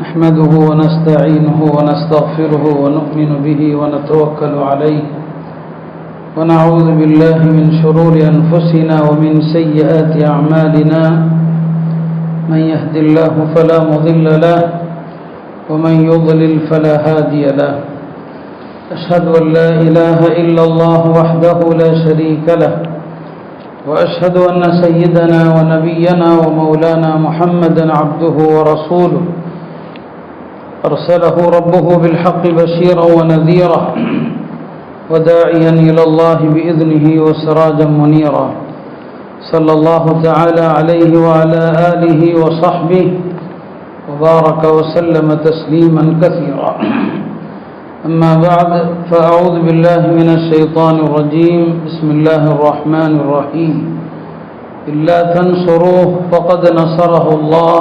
نحمده ونستعينه ونستغفره ونؤمن به ونتوكل عليه ونعوذ بالله من شرور أنفسنا ومن سيئات أعمالنا من يهد الله فلا مضل له ومن يضلل فلا هادي له أشهد أن لا إله إلا الله وحده لا شريك له وأشهد أن سيدنا ونبينا ومولانا محمدا عبده ورسوله أرسله ربه بالحق بشيرا ونذيرا وداعيا إلى الله بإذنه وسراجا منيرا صلى الله تعالى عليه وعلى آله وصحبه وبارك وسلم تسليما كثيرا أما بعد فأعوذ بالله من الشيطان الرجيم بسم الله الرحمن الرحيم إلا تنصروه فقد نصره الله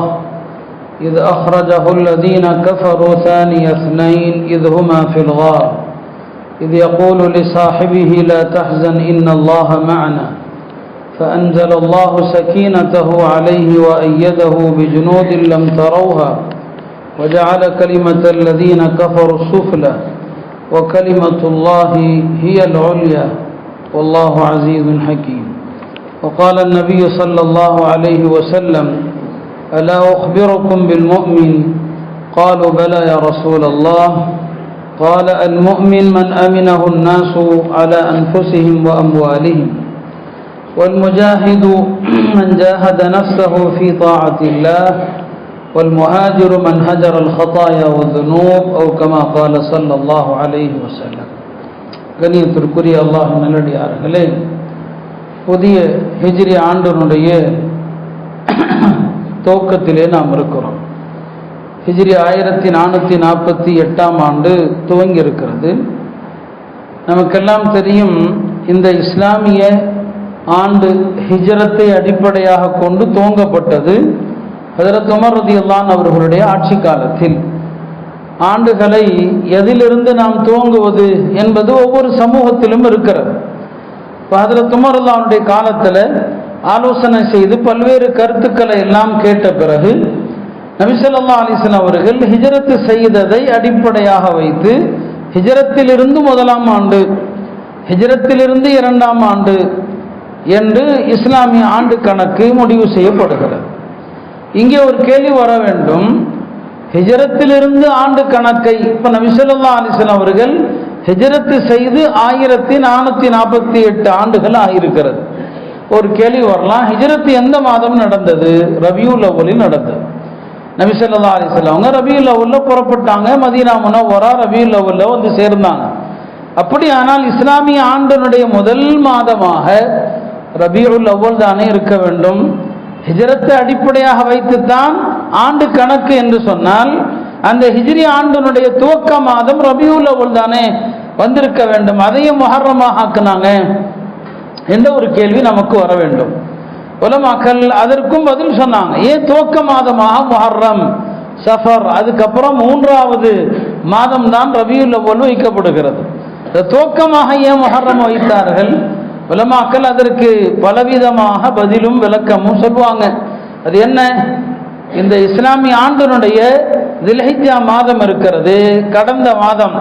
إذ أخرجه الذين كفروا ثاني اثنين إذ هما في الغار إذ يقول لصاحبه لا تحزن إن الله معنا فأنزل الله سكينته عليه وأيده بجنود لم تروها وجعل كلمة الذين كفروا السفلى وكلمة الله هي العليا والله عزيز حكيم. وقال النبي صلى الله عليه وسلم ألا أخبركم بالمؤمن قالوا بلى يا رسول الله قال المؤمن من أمنه الناس على أنفسهم وأموالهم والمجاهد من جاهد نفسه في طاعة الله والمهاجر من هجر الخطايا والذنوب أو كما قال صلى الله عليه وسلم. கண்ணியத்திற்குரிய அல்லாஹ் நல்லடியார்களே, புதிய ஹிஜ்ரி ஆண்டினுடைய துவக்கத்திலே நாம் இருக்கிறோம். ஹிஜ்ரி 1448 ஆண்டு துவங்கி இருக்கிறது. நமக்கெல்லாம் தெரியும், இந்த இஸ்லாமிய ஆண்டு ஹிஜ்ரத்தை அடிப்படையாக கொண்டு துவங்கப்பட்டது ஹஜ்ரத் உமர் ரலியல்லாஹு அன்ஹு அவர்களுடைய ஆட்சி காலத்தில். ஆண்டுகளை எதிலிருந்து நாம் துவங்குவது என்பது ஒவ்வொரு சமூகத்திலும் இருக்கிறது. ஹஜ்ரத் உமர் ரலியல்லாஹு அன்ஹுடைய காலத்தில் ஆலோசனை செய்து பல்வேறு கருத்துக்களை எல்லாம் கேட்ட பிறகு நபி ஸல்லல்லாஹு அலைஹி வஸல்லம் அவர்கள் ஹிஜ்ரத் செய்ததை அடிப்படையாக வைத்து ஹிஜ்ரத்திலிருந்து முதலாம் ஆண்டு, ஹிஜ்ரத்திலிருந்து 2ஆம் ஆண்டு என்று இஸ்லாமிய ஆண்டு கணக்கு முடிவு செய்யப்படுகிறது. இங்கே ஒரு கேள்வி வர வேண்டும். ஹிஜ்ரத்திலிருந்து ஆண்டு கணக்கை இப்ப நபி ஸல்லல்லாஹு அலைஹி வஸல்லம் அவர்கள் ஹிஜ்ரத் செய்து 1448 ஆண்டுகள் ஆகியிருக்கிறது. ஒரு கேள்வி வரலாம், ஹிஜ்ரத் எந்த மாதம் நடந்தது? ரபியுல் அவ்வலில் நடந்தது. நபி ஸல்லல்லாஹு அலைஹி வஸல்லம் அவங்க ரபியுல் அவ்வல்ல புறப்பட்டாங்க, மதீனா முனவ்வரா ரபியுல் அவ்வல்ல வந்து சேர்ந்தாங்க. அப்படியானால் இஸ்லாமிய ஆண்டினுடைய முதல் மாதமாக ரபியுல் அவ்வல் தானே இருக்க வேண்டும். ஹிஜ்ரத்தை அடிப்படையாக வைத்துத்தான் ஆண்டு கணக்கு என்று சொன்னால் அந்த ஹிஜ்ரி ஆண்டினுடைய துவக்க மாதம் ரபியுல் அவ்வல் தானே வந்திருக்க வேண்டும். அதையும் முஹர்ரமாக ஆக்குனாங்க என்ற ஒரு கேள்வி நமக்கு வர வேண்டும். உலமாக்கள் அதற்கும் பதில் சொன்னாங்க. ஏன் துவக்க மாதமாக முஹர்ரம், சஃபர், அதுக்கப்புறம் 3வது மாதம் தான் ரபியுல் அவ்வல் வைக்கப்படுகிறது. துவக்கமாக ஏன் முஹர்ரம் வைத்தார்கள்? உலமாக்கள் அதற்கு பலவிதமாக பதிலும் விளக்கமும் சொல்லுவாங்க. அது என்ன? இந்த இஸ்லாமிய ஆண்டினுடைய தில்ஹிஜ்ஜா மாதம் இருக்கிறது, கடந்த மாதம்,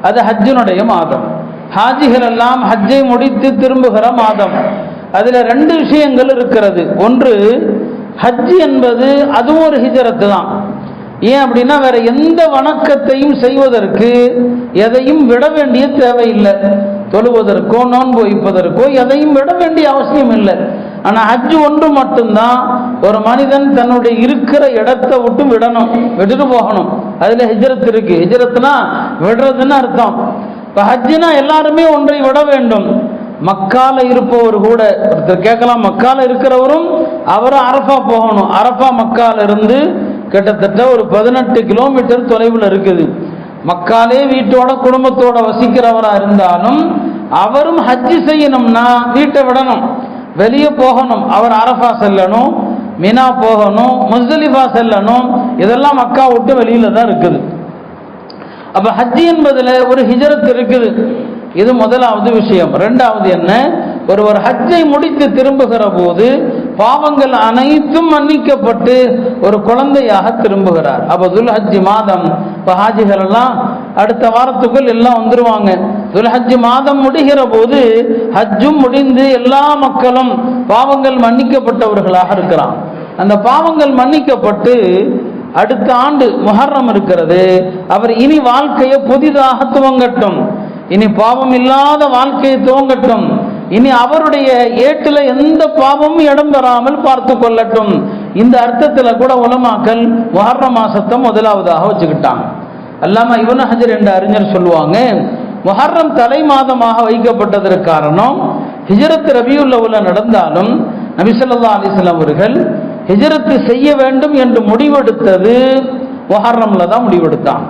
அது ஹஜ்ஜினுடைய மாதம். ஹாஜிகள் எல்லாம் ஹஜ்ஜை முடித்து திரும்புகிற மாதம். அதில் 2 விஷயங்கள் இருக்கிறது. ஒன்று, ஹஜ் என்பது அதுவும் ஒரு ஹிஜ்ரத்து தான். ஏன் அப்படின்னா வேற எந்த வணக்கத்தையும் செய்வதற்கு எதையும் விட வேண்டிய தேவையில்லை. தொழுவதற்கோ நோன்பு வைப்பதற்கோ எதையும் விட வேண்டிய அவசியம் இல்லை. ஆனால் ஹஜ் ஒன்று மட்டும்தான் ஒரு மனிதன் தன்னுடைய இருக்கிற இடத்தை விட்டு விட்டுட்டு போகணும். அதில் ஹிஜ்ரத் இருக்கு. ஹிஜ்ரத்னா விடுறதுன்னு அர்த்தம். இப்போ ஹஜ்ஜினா எல்லாருமே ஒன்றை விட வேண்டும். மக்கால இருப்பவர் கூட, ஒருத்தர் கேட்கலாம், மக்கால இருக்கிறவரும் அவரும் அரஃபா போகணும். அரஃபா மக்கால இருந்து கிட்டத்தட்ட ஒரு 18 கிலோமீட்டர் தொலைவில் இருக்குது. மக்காலே வீட்டோட குடும்பத்தோட வசிக்கிறவராக இருந்தாலும் அவரும் ஹஜ்ஜி செய்யணும்னா வீட்டை விடணும், வெளியே போகணும். அவர் அரஃபா செல்லணும், மினா போகணும், முஸ்தலிஃபா செல்லணும். இதெல்லாம் மக்கா விட்டு வெளியில தான் இருக்குது. அப்ப ஹஜ் என்பதுல ஒரு ஹிஜ்ரத் இருக்குது. இது முதலாவது விஷயம். இரண்டாவது என்ன? ஒருவர் ஹஜ்ஜை முடித்து திரும்புகிற போது பாவங்கள் அனைத்தும் மன்னிக்கப்பட்டு ஒரு குழந்தையாக திரும்புகிறார். அப்போ துல்ஹஜ் மாதம் இப்போ ஹாஜிகள் எல்லாம் அடுத்த வாரத்துக்குள் எல்லாம் வந்துருவாங்க. துல்ஹஜ் மாதம் முடிகிற போது ஹஜ்ஜும் முடிந்து எல்லா மக்களும் பாவங்கள் மன்னிக்கப்பட்டவர்களாக இருக்கிறான். அந்த பாவங்கள் மன்னிக்கப்பட்டு அடுத்த ஆண்டு முஹர்ரம் இருக்கிறது. அவர் இனி வாழ்க்கையை புதிதாக துவங்கட்டும், இனி பாவம் இல்லாத வாழ்க்கையை துவங்கட்டும், இனி அவருடைய ஏட்டில் எந்த பாவமும் இடம் பெறாமல் பார்த்து கொள்ளட்டும். இந்த அர்த்தத்தில் கூட உலமாக்கள் முஹர்ரம் மாசத்தை முதலாவதாக வச்சுக்கிட்டாங்க. அல்லாம இப்னு ஹஜர் என்ற அறிஞர் சொல்லுவாங்க, முஹர்ரம் தலை மாதமாக வைக்கப்பட்டதற்கு காரணம் ஹிஜ்ரத் ரபியுல் அவ்வல் நடந்தாலும் நபி ஸல்லல்லாஹு அலைஹி வஸல்லம் அவர்கள் ஹிஜ்ரத் செய்ய வேண்டும் என்று முடிவெடுத்தது முஹர்ரம்ல தான் முடிவெடுத்தாங்க.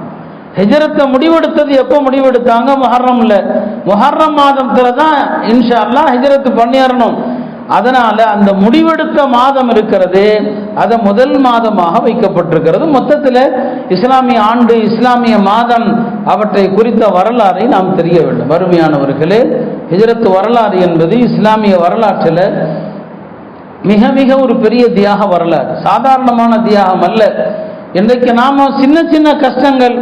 ஹிஜ்ரத்தை முடிவெடுத்தது எப்போ முடிவெடுத்தாங்க? முஹர்ரம்ல. முஹர்ரம் மாதத்துல தான் இன்ஷா அல்லாஹ் ஹிஜ்ரத் பண்ணிடணும். அதனால அந்த முடிவெடுத்த மாதம் இருக்கிறது, அதை முதல் மாதமாக வைக்கப்பட்டிருக்கிறது. மொத்தத்தில் இஸ்லாமிய ஆண்டு, இஸ்லாமிய மாதம், அவற்றை குறித்த வரலாறை நாம் தெரிய வேண்டும். அருமையானவர்களே, ஹிஜ்ரத் வரலாறு என்பது இஸ்லாமிய வரலாற்றில் மிக மிக ஒரு பெரிய தியாக வரலாறு, சாதாரணமான தியாகம் அல்ல. இன்றைக்கு நாம் சின்ன சின்ன கஷ்டங்கள்,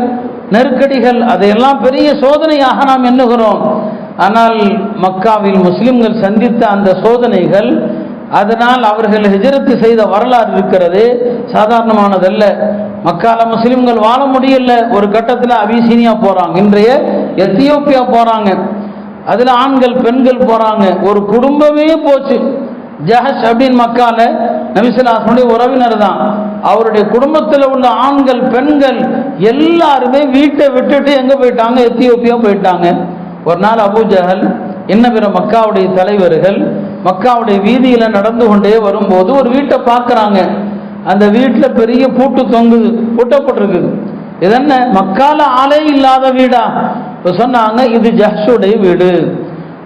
நெருக்கடிகள், அதையெல்லாம் பெரிய சோதனையாக நாம் எண்ணுகிறோம். ஆனால் மக்காவில் முஸ்லிம்கள் சந்தித்த அந்த சோதனைகள், அதனால் அவர்கள் ஹிஜ்ரத் செய்த வரலாறு இருக்கிறது, சாதாரணமானதல்ல. மக்கால முஸ்லிம்கள் வாழ முடியல. ஒரு கட்டத்தில் அபிசீனியா போறாங்க, இன்றைய எத்தியோப்பியா போறாங்க. அதுல ஆண்கள் பெண்கள் போறாங்க, ஒரு குடும்பமே போச்சு. ஜஹஷ் அப்படின்னு மக்கால நபி ஸல்லல்லாஹு அலைஹி வஸல்லம் உறவினர் தான். அவருடைய குடும்பத்தில் உள்ள ஆண்கள் பெண்கள் எல்லாருமே வீட்டை விட்டுட்டு எங்க போயிட்டாங்க? எத்தியோப்பியா போயிட்டாங்க. ஒரு நாள் அபூ ஜஹல் என்ன பிற மக்காவுடைய தலைவர்கள் மக்காவுடைய வீதியில நடந்து கொண்டே வரும்போது ஒரு வீட்டை பார்க்கறாங்க. அந்த வீட்டில் பெரிய பூட்டு தொங்குது, பூட்டப்பட்டிருக்குது. இது என்ன, மக்கால ஆளே இல்லாத வீடா? இப்போ சொன்னாங்க, இது ஜஹ்ஷுடைய வீடு.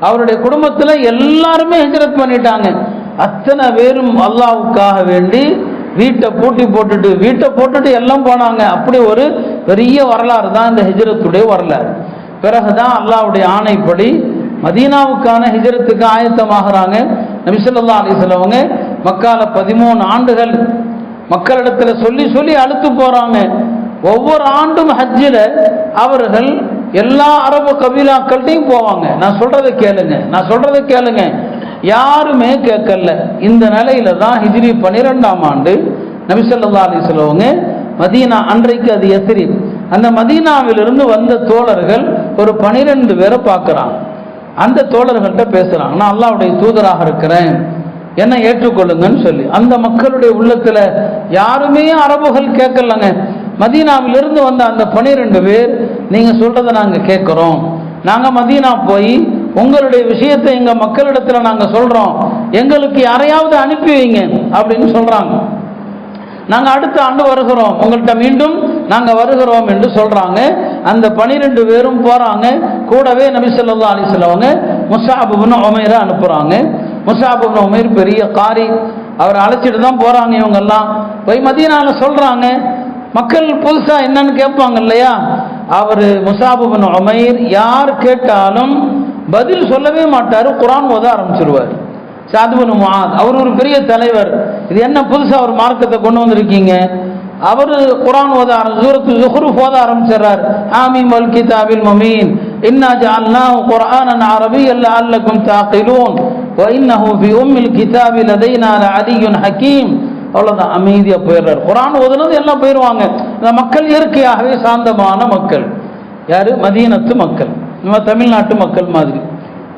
அவருடைய குடும்பத்தில் எல்லாருமே ஹிஜ்ரத் பண்ணிட்டாங்க. அத்தனை பேரும் அல்லாஹ்வுக்காக வேண்டி வீட்டை போட்டுட்டு எல்லாம் போனாங்க. அப்படி ஒரு பெரிய வரலாறு தான் இந்த ஹிஜ்ரத்துடைய வரலாறு. பிறகுதான் அல்லாஹ்வுடைய ஆணைப்படி மதீனாவுக்கான ஹிஜ்ரத்துக்கு ஆயத்தமாகறாங்க. நபி ஸல்லல்லாஹு அலைஹி வஸல்லம் மக்கால 13 ஆண்டுகள் மக்களிடத்தில் சொல்லி சொல்லி அழுத்து போறாங்க. ஒவ்வொரு ஆண்டும் ஹஜ்ஜில் அவர்கள் எல்லா அரபு கபீலாக்கள்கிட்டையும் போவாங்க. நான் சொல்றதை கேளுங்க, யாருமே கேட்கல. இந்த நிலையில தான் ஹிஜ்ரி 12ஆம் ஆண்டு நபி ஸல்லல்லாஹு அலைஹி வஸல்லம் மதீனா, அன்றைக்கு அது யஸ்ரிப், அந்த மதீனாவிலிருந்து வந்த தோழர்கள் ஒரு 12 பேரை பார்க்குறாங்க. அந்த தோழர்கள்ட்ட பேசுறாங்க, நான் அல்லாஹ்வுடைய தூதராக இருக்கிறேன், என்ன ஏற்றுக்கொள்ளுங்கன்னு சொல்லி. அந்த மக்களுடைய உள்ளத்துல யாருமே அரபுகள் கேட்கலங்க. மதீனாவிலிருந்து வந்த அந்த 12 பேர், நீங்க சொல்றதை நாங்க கேட்கிறோம், நாங்க மதீனா போய் உங்களுடைய விஷயத்தை எங்க மக்களிடத்துல நாங்க சொல்றோம், எங்களுக்கு யாரையாவது அனுப்பி வைங்க அப்படின்னு சொல்றாங்க. நாங்க அடுத்த ஆண்டு வருகிறோம், உங்கள்கிட்ட மீண்டும் நாங்க வருகிறோம் என்று சொல்றாங்க. அந்த 12 பேரும் போறாங்க. கூடவே நபி ஸல்லல்லாஹு அலைஹி வஸல்லம் முஸ்அப் இப்னு உமைரை அனுப்புறாங்க. முஸ்அப் இப்னு உமைர் பெரிய காரி, அவர் அழைச்சிட்டு தான் போறாங்க. இவங்க எல்லாம் போய் மதீனால சொல்றாங்க. மக்கள் புதுசா என்னன்னு கேட்பாங்க இல்லையா? அவர் முஸ்அப் இப்னு உமைர் யார் கேட்டாலும் பதில் சொல்லவே மாட்டாரு, குர்ஆன் ஓத ஆரம்பிச்சிருவார். சாத் இப்னு முஆத் அவர் ஒரு பெரிய தலைவர், இது என்ன புதுசா ஒரு மார்க்கத்தை கொண்டு வந்திருக்கீங்க? அவர் குர்ஆன் ஓத சூரத்து ஸுஹ்ருஃப் ஓத ஆரம்பிச்சார். ஆமீன் வல் கிதாபில் முபீன் இன்னா ஜஅல்னாஹு குர்ஆனன் அரபிய்யன் லஅல்லகும் தஅகிலூன் வ இன்னஹு ஃபீ உம்மில் கிதாபி லதைனா லஅலிய்யுன் ஹகீம். அவ்வளோதான், அமைதியா போயிடுறார். குர்ஆன் ஓதுனது எல்லாம் போயிடுவாங்க. இந்த மக்கள் இயற்கையாகவே சாந்தமான மக்கள். யாரு? மதீனத்து மக்கள். நம்ம தமிழ்நாட்டு மக்கள் மாதிரி.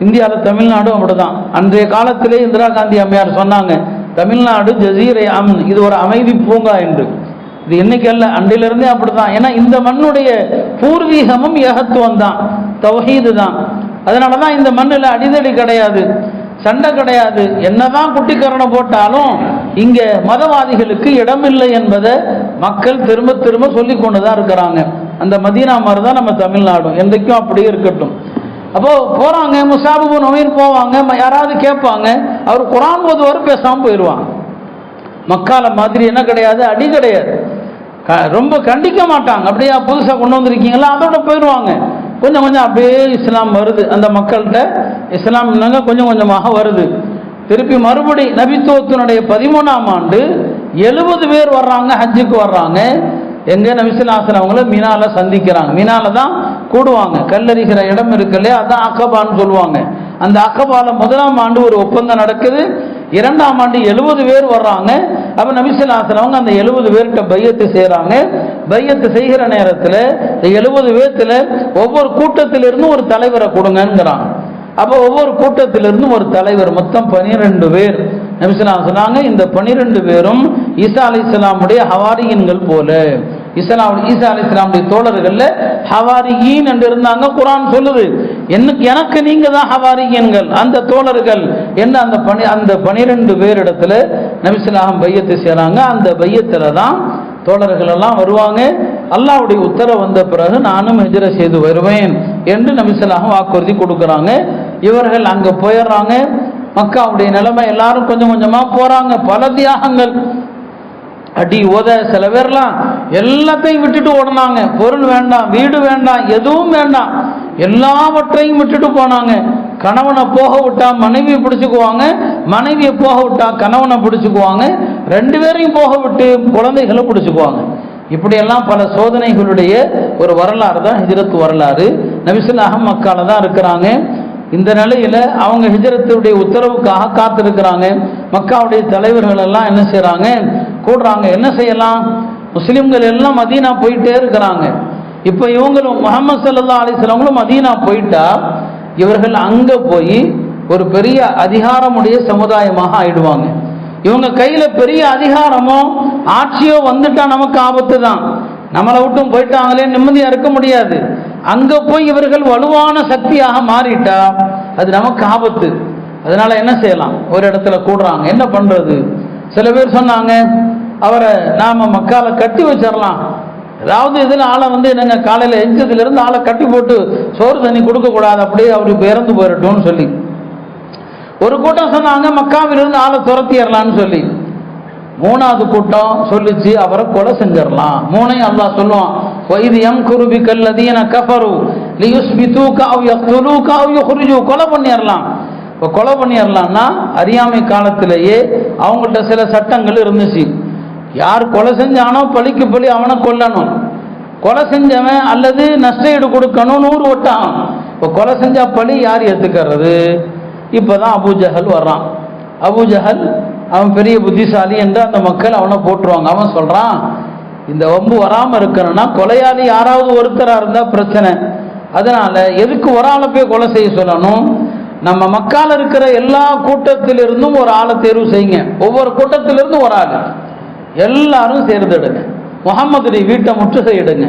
இந்தியாவில் தமிழ்நாடும் அப்படிதான். அன்றைய காலத்திலே இந்திரா காந்தி அம்மையார் சொன்னாங்க, தமிழ்நாடு ஜசீரை அம்ன், இது ஒரு அமைதி பூங்கா என்று. இது இன்னைக்கு அல்ல, அன்றையிலிருந்தே அப்படிதான். ஏன்னா இந்த மண்ணுடைய பூர்வீகமும் ஏகத்துவம் தான், தௌஹீது தான். அதனால தான் இந்த மண்ணில் அடிதடி கிடையாது, சண்டை கிடையாது. என்னதான் குட்டிக்கரணை போட்டாலும் இங்க மதவாதிகளுக்கு இடமில்லை என்பதை மக்கள் திரும்ப திரும்ப சொல்லி கொண்டுதான் இருக்கிறாங்க. அந்த மதீனா மாதிரி தான் நம்ம தமிழ்நாடும், என்றைக்கும் அப்படியே இருக்கட்டும். அப்போ போறாங்க, முஸ்அப் இப்னு உமைர் போவாங்க, யாராவது கேட்பாங்க, அவர் குர்ஆன் ஓதுவார், பேசாம போயிடுவாங்க. மக்கால மாதிரி என்ன கிடையாது, அடி கிடையாது, ரொம்ப கண்டிக்க மாட்டாங்க. அப்படியே புதுசாக கொண்டு வந்திருக்கீங்களா, அதோட போயிடுவாங்க. கொஞ்சம் கொஞ்சம் அப்படியே இஸ்லாம் வருது, அந்த மக்கள்கிட்ட இஸ்லாம் கொஞ்சம் கொஞ்சமாக வருது. திருப்பி மறுபடி நபித்துவத்தினுடைய 13ஆம் ஆண்டு 70 பேர் வர்றாங்க, ஹஜ்ஜுக்கு வர்றாங்க. எங்க நபிசுல்லாஹு அவங்கள மீனால சந்திக்கிறாங்க. மீனால தான் கூடுவாங்க. கல்லறிகிற இடம் இருக்கு இல்லையா, அதான் அக்கபான்னு சொல்லுவாங்க. அந்த அக்கபால 1ஆம் ஆண்டு ஒரு ஒப்பந்தம் நடக்குது. 2ஆம் ஆண்டு 70 பேர் வர்றாங்க. அப்ப நபிசுல்லாஹு அவங்க அந்த 70 பேர்கிட்ட பையத்து செய்யறாங்க. பையத்து செய்கிற நேரத்தில் 70 பேர்த்துல ஒவ்வொரு கூட்டத்திலிருந்து ஒரு தலைவரை கொடுங்கிறாங்க. அப்ப ஒவ்வொரு கூட்டத்திலிருந்து ஒரு தலைவர், மொத்தம் 12 பேர். நபிசுல்லாஹு சொன்னாங்க, இந்த 12 பேரும் ஈசா அலைஹிஸ்ஸலாமுடைய ஹவாரியின்கள் போல. ஈசா அலைஹிஸ்ஸலாமுடைய தோழர்கள்ல ஹவாரியின் என்று இருந்தாங்க. குர்ஆன் சொல்லுது, எனக்கு நீங்க தான் ஹவாரியின்கள், அந்த தோழர்கள் என்ன. அந்த 12 பேர் இடத்துல நபிசுல்லாஹு பையத்து செய்யறாங்க. அந்த பையத்துல தான் தோழர்கள் எல்லாம் வருவாங்க. அல்லாஹ்வுடைய உத்தரவு வந்த பிறகு நானும் ஹிஜ்ர செய்து வருவேன் என்று நபிசுல்லாஹு வாக்குறுதி கொடுக்குறாங்க. இவர்கள் அங்க போயிடுறாங்க. மக்காவுடைய நிலைமை, எல்லாரும் கொஞ்சம் கொஞ்சமா போறாங்க. பல தியாகங்கள், அடி உத. சில பேர்லாம் எல்லாத்தையும் விட்டுட்டு ஓடினாங்க. பொருள் வேண்டாம், வீடு வேண்டாம், எதுவும் வேண்டாம், எல்லாவற்றையும் விட்டுட்டு போனாங்க. கணவனை போக விட்டா மனைவியை பிடிச்சுக்குவாங்க, மனைவியை போக விட்டா கணவனை பிடிச்சுக்குவாங்க, 2 பேரையும் போக விட்டு குழந்தைகளை பிடிச்சுக்குவாங்க. இப்படியெல்லாம் பல சோதனைகளுடைய ஒரு வரலாறு தான் ஹிஜ்ரத் வரலாறு. நபிசுல்லாஹு மக்கால தான் இருக்கிறாங்க. இந்த நிலையில அவங்க ஹிஜ்ரத்துடைய உத்தரவுக்காக காத்திருக்கிறாங்க. மக்காவுடைய தலைவர்கள் எல்லாம் என்ன செய்யறாங்க, கூடுறாங்க. என்ன செய்யலாம், முஸ்லிம்கள் எல்லாம் மதீனா போயிட்டே இருக்கிறாங்க. இப்ப இவங்களும் முஹம்மது ஸல்லல்லாஹு அலைஹி வஸல்லம் மதீனா போயிட்டா இவர்கள் அங்க போய் ஒரு பெரிய அதிகாரமுடைய சமுதாயமாக ஆயிடுவாங்க. இவங்க கையில பெரிய அதிகாரமோ ஆட்சியோ வந்துட்டா நமக்கு ஆபத்து தான். நம்மளை விட்டும் போயிட்டாங்களே, நிம்மதியா இருக்க முடியாது. அங்க போய் இவர்கள் வலுவான சக்தியாக மாறிட்டா அது நமக்கு ஆபத்து. அதனால என்ன செய்யலாம், ஒரு இடத்துல கூடுறாங்க. என்ன பண்றது? சில பேர் சொன்னாங்க, அவரை நாம மக்கால கட்டி வச்சிடலாம். அதாவது இதில் ஆளை என்னங்க, காலையில் எஞ்சதுல இருந்து ஆளை கட்டி போட்டு சோறு தண்ணி கொடுக்க கூடாது, அப்படியே அவருக்கு இறந்து போயிடட்டும்னு சொல்லி. ஒரு கூட்டம் சொன்னாங்க, மக்காவிலிருந்து ஆளை துரத்திடலான்னு சொல்லி. 3வது கூட்டம் சொல்லிச்சு, அவரை கொலை செஞ்சிடலாம். 3ஐயும் அல்லாஹ் சொல்லுவான், வைது யம்குரு பிக்கல்லதீன கஃபரு லியுஸ்பிதூக அவ் யக்துலூக அவ் யுக்ரிஜூ. கொலை பண்ணிடலாம். இப்போ கொலை பண்ணிடலாம்னா அறியாமை காலத்திலேயே அவங்கள்ட்ட சில சட்டங்கள் இருந்துச்சு. யார் கொலை செஞ்சானோ பழிக்கு பழி அவனை கொல்லணும். கொலை செஞ்சவன் அல்லது நஷ்டஈடு கொடுக்கணும், 100 ஒட்டகம். இப்போ கொலை செஞ்சா பழி யார் ஏற்றுக்கிறது? இப்போதான் அபூஜஹல் வர்றான். அபூஜஹல் அவன் பெரிய புத்திசாலி என்று அந்த மக்கள் அவனை போட்டுருவாங்க. அவன் சொல்றான், இந்த வம்பு வராமல் இருக்கணும்னா கொலையாளி யாராவது ஒருத்தராக இருந்தால் பிரச்சனை. அதனால எதுக்கு ஒரு ஆளை போய் கொலை செய்ய சொல்லணும்? நம்ம மக்கால இருக்கிற எல்லா கூட்டத்திலிருந்தும் ஒரு ஆளை தேர்வு செய்யுங்க. ஒவ்வொரு கூட்டத்திலிருந்தும் ஒரு ஆள் எல்லாரும் சேர்ந்துடுங்க. முஹம்மதுடைய வீட்டை முற்றுகையிடுங்க.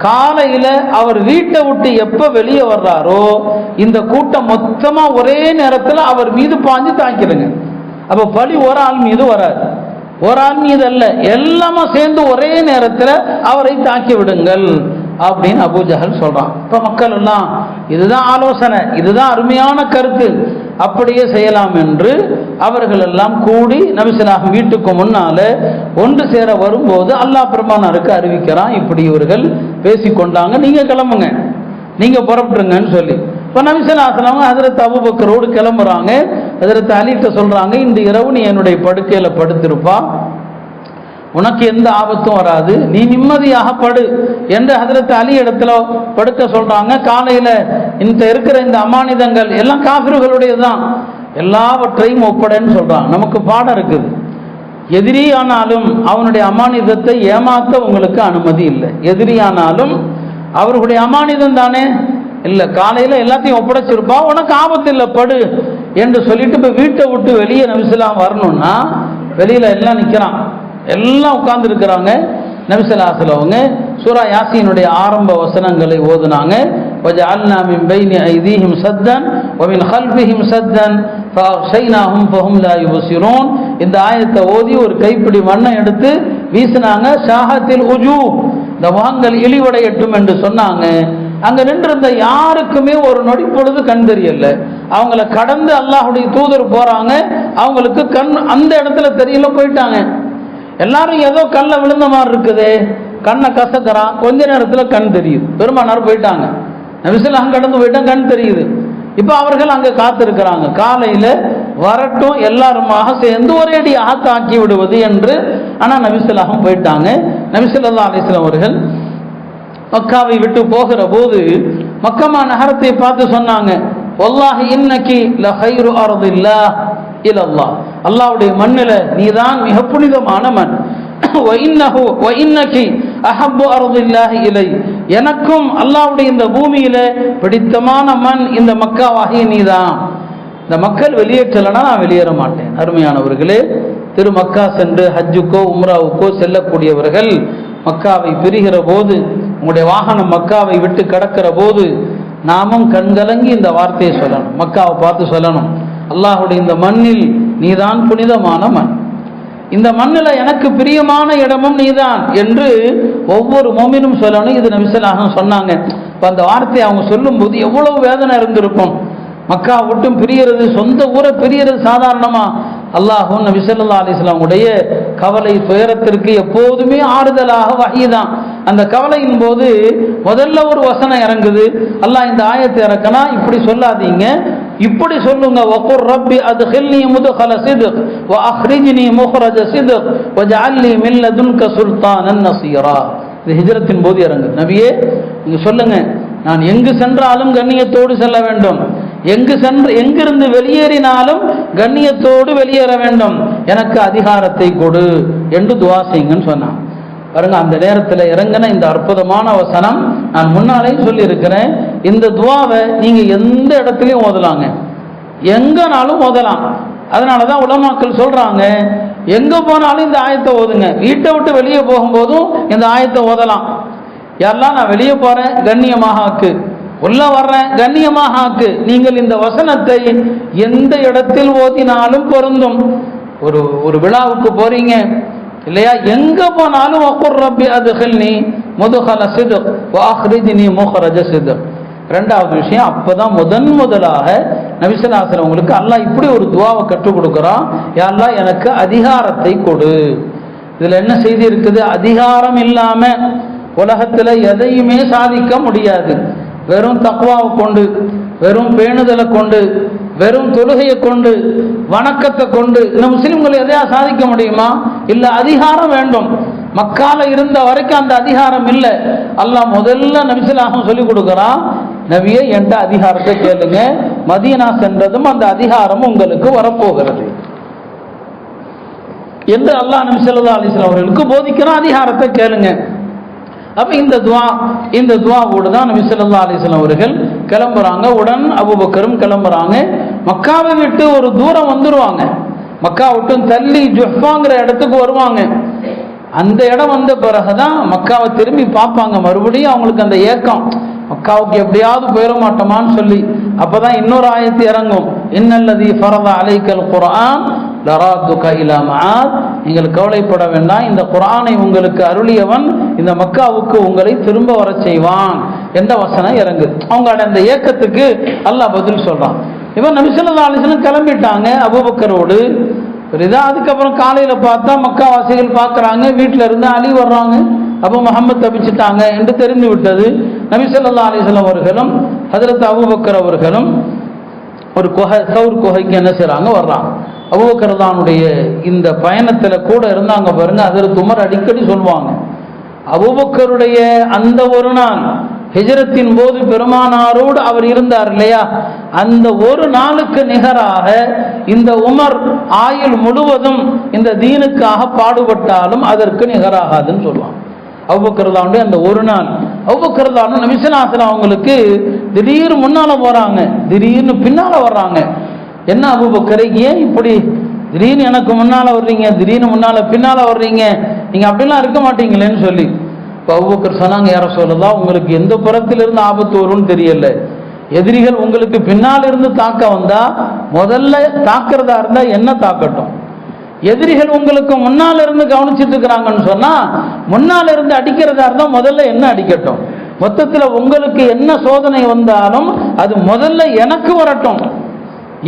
காலையில அவர் வீட்டை விட்டு எப்ப வெளியே வர்றாரோ இந்த கூட்டம் மொத்தமா ஒரே நேரத்தில் அவர் மீது பாஞ்சு தாக்கிடுங்க. அப்ப பழி ஒரு ஆள் மீது வராது, ஒரு ஆள் மீது அல்ல, எல்லாமே சேர்ந்து ஒரே நேரத்தில் அவரை தாக்கி விடுங்கள் அப்படின்னு அபூஜஹல் சொல்றான். இப்ப மக்கள் எல்லாம் இதுதான் ஆலோசனை, இதுதான் அருமையான கருத்து, அப்படியே செய்யலாம் என்று அவர்கள் எல்லாம் கூடி நபிசுல்லாஹு வீட்டுக்கு முன்னால ஒன்று சேர வரும்போது அல்லாஹ் பெருமானாருக்கு அறிவிக்கிறான், இப்படி இவர்கள் பேசிக்கொண்டாங்க, நீங்க கிளம்புங்க, நீங்க புறப்பட்டுருங்கன்னு சொல்லி. இப்போ நபிசுல்லாஹு ஹஜ்ரத் அபூபக்கரோடு கிளம்புறாங்க. ஹஜ்ரத் அலிட்ட சொல்றாங்க, இந்த இரவு நீ என்னுடைய படுக்கையில படுத்திருப்பா, உனக்கு எந்த ஆபத்தும் வராது, நீ நிம்மதியாக படு என்று ஹஜ்ரத் அலி இடத்துல படுக்க சொல்றாங்க. காலையில இந்த இருக்கிற இந்த அமானிதங்கள் எல்லாம் காஃபிர்களுடையதுதான், எல்லாவற்றையும் ஒப்படைன்னு சொல்றாங்க. நமக்கு பாடம் இருக்குது. எதிரியானாலும் அவனுடைய அமானிதத்தை ஏமாத்த உங்களுக்கு அனுமதி இல்லை. எதிரியானாலும் அவர்களுடைய அமானிதம் தானே இல்லை, காலையில எல்லாத்தையும் ஒப்படைச்சிருப்பா, உனக்கு ஆபத்து இல்லை, படு என்று சொல்லிட்டு இப்போ வீட்டை விட்டு வெளியே நபிசுல்லாம் வரணும்னா வெளியில எல்லாம் நிற்கிறான், எல்லாம் உட்கார்ந்து இருக்கிறாங்க. நபிசுல்லாஹு அவங்க சூரா யாசீனுடைய ஆரம்ப வசனங்களை ஓதுனாங்க. வஜஅல்னா மின் பைனி ஐதீஹிம் சத்தன் வமின் ஹல்ஃபிஹிம் சத்தன் ஃபஅக்ஷைனாஹும் ஃபஹும் லா யுப்சிரூன். இந்த ஆயத்தை ஓதி ஒரு கைப்பிடி மண்ணை எடுத்து வீசினாங்க. ஷாஹத்தில் உஜூ, இந்த முகங்கள் இழிவடையட்டும் என்று சொன்னாங்க. அங்க நின்றிருந்த யாருக்குமே ஒரு நொடி பொழுது கண் தெரியல. அவங்கள கடந்து அல்லாஹ்வுடைய தூதர் போறாங்க, அவங்களுக்கு கண் அந்த இடத்துல தெரியல, போயிட்டாங்க. எல்லாரும் ஏதோ கல்ல விழுந்த மாதிரி இருக்குது, கண்ணை கசக்கிறான், கொஞ்ச நேரத்துல கண் தெரியுது. பெருமானார் போயிட்டாங்க, நபிசுல்லாஹு கடந்து போயிட்டாங்க, கண் தெரியுது. இப்ப அவர்கள் அங்க காத்திருக்கிறாங்க. காலையில வரட்டும், எல்லாருமாக சேர்ந்து ஒரேடியாக தாக்கி விடுவது என்று. ஆனால் நபிசல்லாஹும் போயிட்டாங்க. நபி ஸல்லல்லாஹு அலைஹி வஸல்லம் அவர்கள் மக்காவை விட்டு போகிற போது மக்கமா நகரத்தை பார்த்து சொன்னாங்க, வல்லாஹி இன்னகி லஹைரு அர்தில்லாஹ் இலல்லாஹ், அல்லாஹ்வுடைய மண்ணில நீதான் மிக புனிதமான மண். எனக்கும் அல்லாஹ்வுடைய இந்த பூமியில பிடித்தமான மண் இந்த மக்காவாகிய நீதான். இந்த மக்கள் வெளியேற்றலனா நான் வெளியேற மாட்டேன். அருமையானவர்களே, திரு மக்கா சென்று ஹஜ்ஜுக்கோ உம்ராவுக்கோ செல்லக்கூடியவர்கள் மக்காவை பிரிகிற போது, உங்களுடைய வாகனம் மக்காவை விட்டு கடக்கிற போது நாமும் கண்கலங்கி இந்த வார்த்தையை சொல்லணும். மக்காவை பார்த்து சொல்லணும், அல்லாஹ்வுடைய இந்த மண்ணில் நீதான் புனிதமான மண், இந்த மண்ணில் எனக்கு பிரியமான இடமும் நீதான் என்று ஒவ்வொரு மோமினும் சொல்லணும். இது நபி ஸல்லல்லாஹு அலைஹி வஸல்லம் சொன்னாங்க. இப்போ அந்த வார்த்தையை அவங்க சொல்லும்போது எவ்வளவு வேதனை இருந்திருக்கும். மக்கா விட்டும் பிரியறது, சொந்த ஊரை பிரியறது சாதாரணமா? அல்லாஹ்வும் நபி ஸல்லல்லாஹு அலைஹி வஸல்லம் உடைய கவலை துயரத்திற்கு எப்போதுமே ஆறுதலாக வஹீதான். அந்த கவலையின் போது முதல்ல ஒரு வசனம் இறங்குது. அல்லாஹ் இந்த ஆயத்தை இறக்கனா இப்படி சொல்லாதீங்க, இப்படி சொல்லுங்க, வகுர் ரப்பி அத்கில்னி முத்கல சித்க் வ அக்ரிஜ்னி முக்ரஜ சித்க் வஜஅல் லி மின் லதுன்க சுல்தானன் நஸீரா. இது ஹிஜ்ரத்தின் போது இறங்கு. நபியே நீங்க சொல்லுங்க, நான் எங்கு சென்றாலும் கண்ணியத்தோடு செல்ல வேண்டும், எங்கிருந்து வெளியேறினாலும் கண்ணியத்தோடு வெளியேற வேண்டும், எனக்கு அதிகாரத்தை கொடு என்று துவா செய்யுங்கன்னு சொன்னான். பாருங்க, அந்த நேரத்தில் இறங்கின இந்த அற்புதமான வசனம் நான் முன்னாலே சொல்லி இருக்கிறேன். இந்த துவாவை நீங்க எந்த இடத்துலையும் ஓதலாங்க, எங்கனாலும் ஓதலாம். அதனாலதான் உலமாக்கள் சொல்றாங்க, எங்க போனாலும் இந்த ஆயத்தை ஓதுங்க. வீட்டை விட்டு வெளியே போகும்போதும் இந்த ஆயத்தை ஓதலாம். யாரெல்லாம் நான் வெளியே போறேன் கண்ணியமாக ஆக்கு, உள்ள வர்றேன் கண்ணியமாக ஆக்கு. நீங்கள் இந்த வசனத்தை எந்த இடத்தில் ஓதினாலும் பொருந்தும். ஒரு விழாவுக்கு போறீங்க இல்லையா, எங்க போனாலும் வகுர் ரப்பி அத்கில்னி முத்கல சித்க் வ அக்ரிஜ்னி முக்ரஜ சித்க். ரெண்டாவது விஷயம், அப்பதான் முதலாக நபி ஸல்லல்லாஹு அலைஹி வஸல்லம் உங்களுக்கு அல்லாஹ் இப்படி ஒரு துவாவை கற்றுக் கொடுக்குறான், யா அல்லாஹ் எனக்கு அதிகாரத்தை கொடு. இதுல என்ன செய்தி இருக்குது? அதிகாரம் இல்லாம உலகத்துல எதையுமே சாதிக்க முடியாது. வெறும் தக்வாவை கொண்டு, வெறும் பேணுதலை கொண்டு, வெறும் தொழுகையை கொண்டு, வணக்கத்தை கொண்டு இந்த முஸ்லிம்கள் எதையா சாதிக்க முடியுமா? இல்ல, அதிகாரம் வேண்டும். மக்கால இருந்த வரைக்கும் அந்த அதிகாரம் இல்லை. அல்லாஹ் முதல்ல நபி ஸல்லல்லாஹு அலைஹி வஸல்லம் சொல்லி கொடுக்குறான், நபியே என்கிட்ட அதிகாரத்தை கேளுங்க, மதீனா சென்றதும் அந்த அதிகாரம் உங்களுக்கு வரப்போகிறது என்று அல்லாஹ் நபி ஸல்லல்லாஹு அலைஹி வஸல்லம் அவர்களுக்கு போதிக்கிறான். அதிகாரத்தை கேளுங்க. அப்ப இந்த துவாவோடு தான் நபி ஸல்லல்லாஹு அலைஹி வஸல்லம் அவர்கள் கிளம்புறாங்க. உடன் அபூபக்கரும் கிளம்புறாங்க. மக்காவை விட்டு ஒரு தூரம் வந்துருவாங்க. மக்கா விட்டு தள்ளி ஜுஹ்ஃபாங்கிற இடத்துக்கு வருவாங்க. அந்த இடம் வந்த பிறகுதான் மக்காவை திரும்பி பார்ப்பாங்க. மறுபடியும் அவங்களுக்கு அந்த ஏக்கம், மக்காவுக்கு எப்படியாவது போயிட மாட்டோமான்னு சொல்லி. அப்பதான் இன்னொரு ஆயத்து இறங்கும், இன்னல்லதி ஃபரத அலைக்கல் குர்ஆன் லராதுக இலா மஆத். நீங்கள் கவலைப்பட வேண்டாம், இந்த குர்ஆனை உங்களுக்கு அருளியவன் இந்த மக்காவுக்கு உங்களை திரும்ப வர செய்வான் என்ற வசனம் இறங்கு. அவங்க அந்த ஏக்கத்துக்கு அல்லாஹ் பதில் சொல்றான். இவன் நபி ஸல்லல்லாஹு அலைஹி வஸல்லம் கிளம்பிட்டாங்க அபூபக்கரோடு. அதுக்கப்புறம் காலையில பார்த்தா மக்கா வாசிகள் பார்க்குறாங்க, வீட்டில் இருந்து அலி வர்றாங்க. அப்போ முஹம்மது தப்பிச்சிட்டாங்க என்று தெரிந்து விட்டது. நபி ஸல்லல்லாஹு அலைஹி வஸல்லம் அவர்களும் ஹஜ்ரத் அபூபக்கர் அவர்களும் ஒரு சௌர் குகைக்கு என்ன செய்றாங்க, வர்றாங்க. அபூபக்கர் தானுடைய இந்த பயணத்தில் கூட இருந்தாங்க பாருங்க. ஹஜ்ரத் உமர் அடிக்கடி சொல்லுவாங்க, அபூபக்கருடைய அந்த ஒரு நாள் ஹிஜ்ரத்தின் போது பெருமானாரோடு அவர் இருந்தார் இல்லையா, அந்த ஒரு நாளுக்கு நிகராக இந்த உமர் ஆயுள் முழுவதும் இந்த தீனுக்காக பாடுபட்டாலும் அதற்கு நிகராகாதுன்னு சொல்லுவாங்க. அபூபக்கர் தானுடைய அந்த ஒரு நாள். அபூபக்கர் தானு நபி ஸல்லல்லாஹு அலைஹி வஸல்லம் அவங்களுக்கு திடீர்னு முன்னால போறாங்க, திடீர்னு பின்னால வர்றாங்க. என்ன அபூபக்கர், ஏன் இப்படி திடீர்னு எனக்கு முன்னால வர்றீங்க, திடீர்னு முன்னால பின்னால வர்றீங்க, நீங்க அப்படிலாம் இருக்க மாட்டீங்களேன்னு சொல்லி. அபூபக்கர் சொன்னாங்க, யா ரசூலல்லாஹ், உங்களுக்கு எந்த புறத்திலிருந்து ஆபத்து வரும்னு தெரியல. எதிரிகள் உங்களுக்கு பின்னால் இருந்து தாக்க வந்தா முதல்ல தாக்குறதா இருந்தா என்ன தாக்கட்டும். எதிரிகள் உங்களுக்கு முன்னால் இருந்து கவனிச்சுட்டு இருக்கிறாங்கன்னு சொன்னா முன்னால் இருந்து அடிக்கிறதா இருந்தா முதல்ல என்ன அடிக்கட்டும். மொத்தத்தில் உங்களுக்கு என்ன சோதனை வந்தாலும் அது முதல்ல எனக்கு வரட்டும்,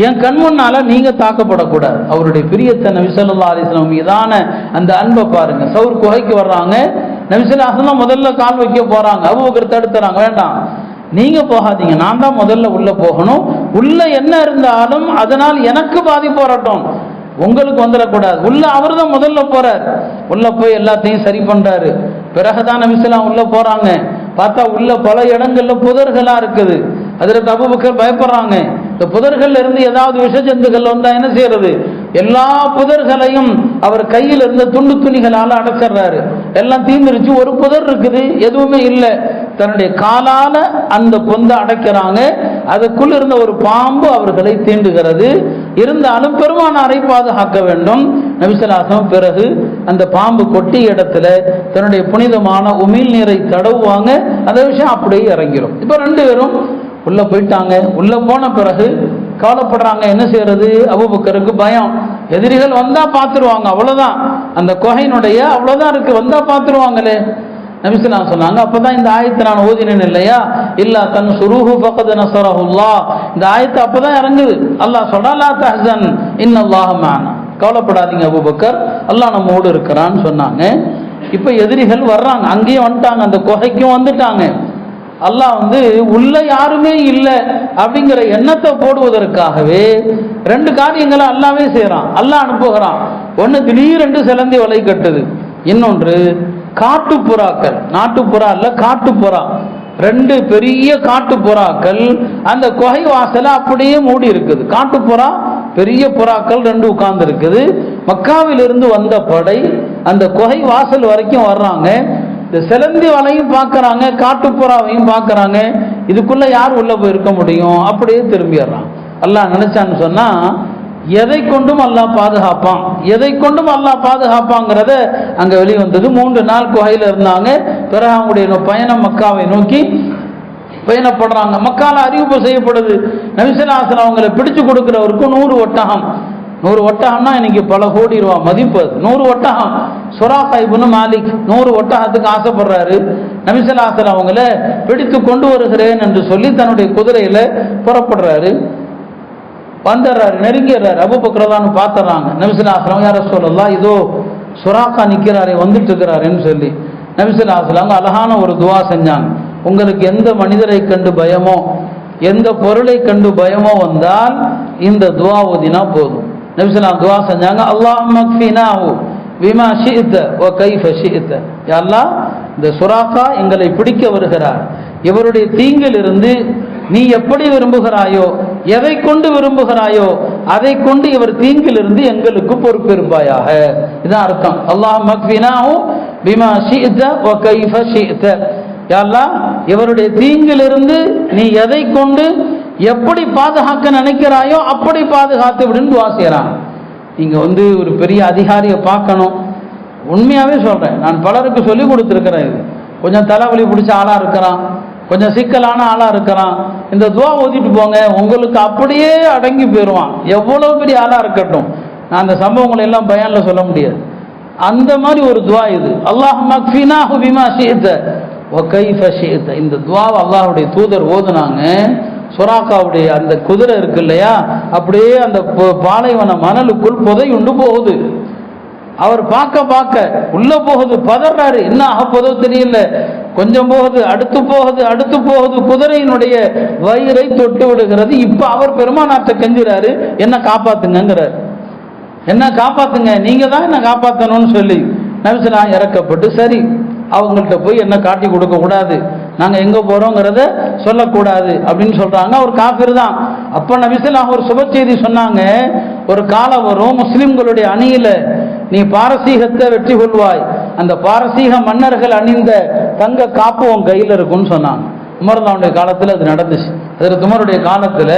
என் கண் முன்னால நீங்க தாக்கப்படக்கூடாது. அவருடைய பிரியத்தை நபி ஸல்லல்லாஹு அலைஹி வஸல்லம் மீதான அந்த அன்பை பாருங்க. சௌர் குகைக்கு வர்றாங்க. நபி ஸல்லல்லாஹு அலைஹி வஸல்லம் முதல்ல கால் வைக்க போறாங்க. அபூபக்கர் தடுத்துறாங்க, வேண்டாம் நீங்க போகாதீங்க, நான் தான் முதல்ல உள்ள போகணும். உள்ள என்ன இருந்தாலும் அதனால் எனக்கு பாதிப்பு வரட்டும், உங்களுக்கு வந்துடக்கூடாது. உள்ள அவர் தான் முதல்ல போறார். உள்ள போய் எல்லாத்தையும் சரி பண்றாரு. பிறகுதான் நபி ஸல்லல்லாஹு அலைஹி வஸல்லம் உள்ள போறாங்க. பார்த்தா உள்ள பல இடங்கள்ல புதர்களா இருக்குது. அதற்கு அபூபக்கர் பயப்படுறாங்க. இந்த புதர்கள்ல இருந்து ஏதாவது விஷஜந்துகள் வந்தா என்ன செய்யறது? எல்லா புதர்களையும் அவர் கையில் இருந்த துண்டு துணிகளால அடைச்சிடுறாரு. எல்லாம் தீர்ந்துருச்சு. ஒரு புதர் இருக்குது, எதுவுமே இல்லை. தன்னுடைய காலால அந்த பொந்தை அடைக்கிறாங்க. அதுக்குள் இருந்த ஒரு பாம்பு அவர்களை தீண்டுகிறது. இருந்தாலும் பெருமானாரை பாதுகாக்க வேண்டும். நபி ஸல்லல்லாஹு அலைஹி வஸல்லம் பிறகு அந்த பாம்பு கொட்டிய இடத்துல தன்னுடைய புனிதமான உமிழ் நீரை தடவுவாங்க. அந்த விஷயம் அப்படியே இறங்கிடும். இப்ப ரெண்டு பேரும் உள்ள போயிட்டாங்க. உள்ள போன பிறகு கவலைப்படுறாங்க, என்ன செய்யறது? அபூபக்கருக்கு பயம், எதிரிகள் வந்தா பார்த்துருவாங்க, அவ்வளவுதான், அந்த குகையினுடைய அவ்வளவுதான் இருக்கு, வந்தா பார்த்துருவாங்களே. நபி ஸல்லல்லாஹு அலைஹி வஸல்லம் சொன்னாங்க, அப்பதான் இந்த ஆயத்தை நான் ஓதினேன் இல்லையா, இல்லா தன்சுருஹு ஃபகத் நஸரஹுல்லாஹ், இந்த ஆயத்து அப்பதான் இறங்குது. அல்லாஹ் சொல்றா லா தஹ்சன் இன்னல்லாஹு மஅனா, கவலைப்படாதீங்க அபூபக்கர், அல்லாஹ் நம்மோடு இருக்கிறான்னு சொன்னாங்க. இப்ப எதிரிகள் வர்றாங்க, அங்கேயும் வந்துட்டாங்க, அந்த குகைக்கும் வந்துட்டாங்க. அல்லாஹ் உள்ள யாருமே இல்லை அப்படிங்கிற எண்ணத்தை போடுவதற்காகவே ரெண்டு காரியங்களை அல்லாவே செய்யறான். அல்லாஹ் அனுப்புகிறான். ஒன்னு திடீரென்று சிலந்தி வலை கட்டுது, இன்னொன்று காட்டுப்புறாக்கள், நாட்டுப்புறா இல்ல காட்டுப்புறா, ரெண்டு பெரிய காட்டுப்புறாக்கள் அந்த குகை வாசல அப்படியே மூடி இருக்குது. காட்டுப்புறா பெரிய புறாக்கள் ரெண்டு உட்கார்ந்து இருக்குது. மக்காவிலிருந்து வந்த படை அந்த குகை வாசல் வரைக்கும் வர்றாங்க. இந்த சிலந்தி வலையும் பார்க்கறாங்க, காட்டுப்புறாவையும் பார்க்கறாங்க. இதுக்குள்ள யார் உள்ள போய் இருக்க முடியும்? அப்படியே திரும்பிடுறான். அல்லாஹ் நினைச்சான்னு சொன்னா எதை கொண்டும் அல்லாஹ் பாதுகாப்பான், எதை கொண்டும் அல்லாஹ் பாதுகாப்பாங்கிறத அங்க வெளிவந்தது. 3 நாள் குகையில இருந்தாங்க. பிறகு அவங்களுடைய பயணம் மக்காவை நோக்கி பயணப்படுறாங்க. மக்கால அறிவிப்பு செய்யப்படுது, நபி ஸல்லல்லாஹு அலைஹி வஸல்லம் அவங்களை பிடிச்சு கொடுக்கிறவருக்கு 100 ஒட்டகம். 100 ஒட்டகம்னா இன்னைக்கு பல கோடி ரூபாய் மதிப்பு. 100 ஒட்டகம். சுராகா இப்னு மாலிக் 100 ஒட்டகத்துக்கு ஆசைப்படுறாரு. நபி ஸல்லல்லாஹு அலைஹி வஸல்லம் அவங்கள பிடித்து கொண்டு வருகிறேன் என்று சொல்லி தன்னுடைய குதிரையில புறப்படுறாரு. வந்துடுறாரு, நெருங்கிடுறாரு. அபூபக்கர் தான் பார்த்துறாங்க. நபி ஸல்லல்லாஹு அலைஹி வஸல்லம் யா ரசூலல்லாஹ், இதோ சுராகா நிற்கிறாரே, வந்துட்டு இருக்கிறாருன்னு சொல்லி நபி ஸல்லல்லாஹு அலைஹி வஸல்லம் அழகான ஒரு துவா செஞ்சாங்க. உங்களுக்கு எந்த மனிதரை கண்டு பயமோ, எந்த பொருளை கண்டு பயமோ வந்தால் இந்த துவா ஓதினா போதும். நபி ஸல்லல்லாஹு அலைஹி வஸல்லம் துவா செஞ்சாங்க, அல்லாஹும்ம க்ஃபினாஹு பிமா ஷிஅத வ கைஃப ஷிஅத. யா அல்லாஹ், இந்த சுராகா எங்களை பிடிக்க வருகிறார், இவருடைய தீங்கிலிருந்து நீ எப்படி விரும்புகிறாயோ, எதை கொண்டு விரும்புகிறாயோ அதை கொண்டு இவர் தீங்கிலிருந்து எங்களுக்கு பொறுப்பேற்பாயாக. இதான் அர்த்தம். அல்லாஹும்ம க்ஃபினாஹு பிமா ஷிஅத வ கைஃப ஷிஅத. யா அல்லாஹ், இவருடைய தீங்கிலிருந்து நீ எதை கொண்டு எப்படி பாதுகாக்க நினைக்கிறாயோ அப்படி பாதுகாத்து விடுன்னு துவா செய்யறாங்க. நீங்க ஒரு பெரிய அதிகாரியை பார்க்கணும். உண்மையாவே சொல்றேன், நான் பலருக்கு சொல்லி கொடுத்துருக்கிறேன். இது கொஞ்சம் தலைவலி பிடிச்ச ஆளா இருக்கிறான், கொஞ்சம் சிக்கலான ஆளா இருக்கிறான், இந்த துவா ஓதிட்டு போங்க, உங்களுக்கு அப்படியே அடங்கி போயிடுவான். எவ்வளவு பெரிய ஆளா இருக்கட்டும். நான் அந்த சம்பவங்களை எல்லாம் பயான்ல சொல்ல முடியாது. அந்த மாதிரி ஒரு துவா இது. அல்லாஹும்ம க்ஃபினாஹு பிமா ஷிஅத வ கைஃப ஷிஅத. இந்த துவாவை அல்லாஹ்வுடைய தூதர் ஓதுனாங்க. சுராக்காவுடைய அந்த குதிரை இருக்கு இல்லையா, அப்படியே அந்த பாலைவன மணலுக்குள் புதையுண்டு போகுது. அவர் பார்க்க பார்க்க உள்ள போகுது, பதறாரு, என்ன ஆக போதோ தெரியல. கொஞ்சம் போகுது, அடுத்து போகுது, அடுத்து போகுது, குதிரையினுடைய வயிறை தொட்டு விடுகிறது. இப்ப அவர் பெருமானார்ட்ட கெஞ்சுறாரு, என்ன காப்பாத்துங்கிறார், என்ன காப்பாத்துங்க, நீங்க தான் என்ன காப்பாற்றணும்னு சொல்லி நபி ஸல்லல்லாஹு அலைஹி வஸல்லம் இறக்கப்பட்டு, சரி அவங்கள்ட்ட போய் என்ன காட்டி கொடுக்க கூடாது, நாங்க எங்க போறோங்கிறத சொல்லக்கூடாது அப்படின்னு சொல்றாங்க. அவர் காஃபிர் தான். அப்ப நபி ஸல்லல்லாஹு ஒரு சுப செய்தி சொன்னாங்க, ஒரு காலம் வரும் முஸ்லிம்களுடைய அணியில நீ பாரசீகத்தை வெற்றி கொள்வாய், அந்த பாரசீக மன்னர்கள் அணிந்த தங்க காப்பு உன் கையில் இருக்கும்னு சொன்னாங்க. உமர்தாவுடைய காலத்துல அது நடந்துச்சு. அதற்கு உமருடைய காலத்துல